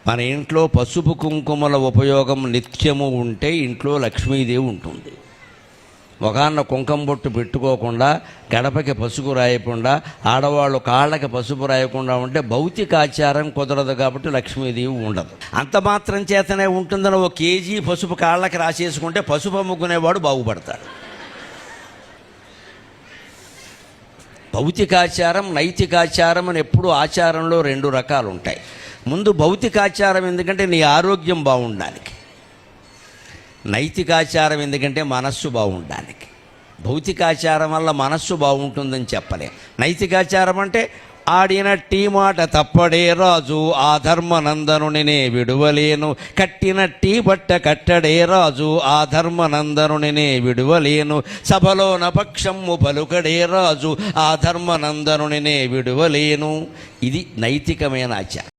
మన ఇంట్లో పసుపు కుంకుమల ఉపయోగం నిత్యము ఉంటే ఇంట్లో లక్ష్మీదేవి ఉంటుంది. ఒకన్న కుంకుమ బొట్టు పెట్టుకోకుండా, గడపకి పసుపు రాయకుండా, ఆడవాళ్ళు కాళ్ళకి పసుపు రాయకుండా ఉంటే భౌతికాచారం కుదరదు కాబట్టి లక్ష్మీదేవి ఉండదు. అంత మాత్రం చేతనే ఉంటుందని 1 కేజీ పసుపు కాళ్ళకి రాసేసుకుంటే పసుపు అమ్ముకునేవాడు బాగుపడతాడు. భౌతికాచారం, నైతికాచారం అని ఎప్పుడు ఆచారంలో 2 రకాలు ఉంటాయి. ముందు భౌతికాచారం ఎందుకంటే నీ ఆరోగ్యం బాగుండడానికి, నైతికాచారం ఎందుకంటే మనస్సు బాగుండడానికి. భౌతికాచారం వల్ల మనస్సు బాగుంటుందని చెప్పలే. నైతికాచారం అంటే ఆడిన టీ మాట తప్పడే రాజు, ఆ ధర్మనందనునినే విడువలేను, కట్టిన టీ బట్ట కట్టడే రాజు, ఆ ధర్మనందనునినే విడువలేను, సభలో నపక్షము పలుకడే రాజు, ఆ ధర్మనందనునినే విడువలేను. ఇది నైతికమైన ఆచారం.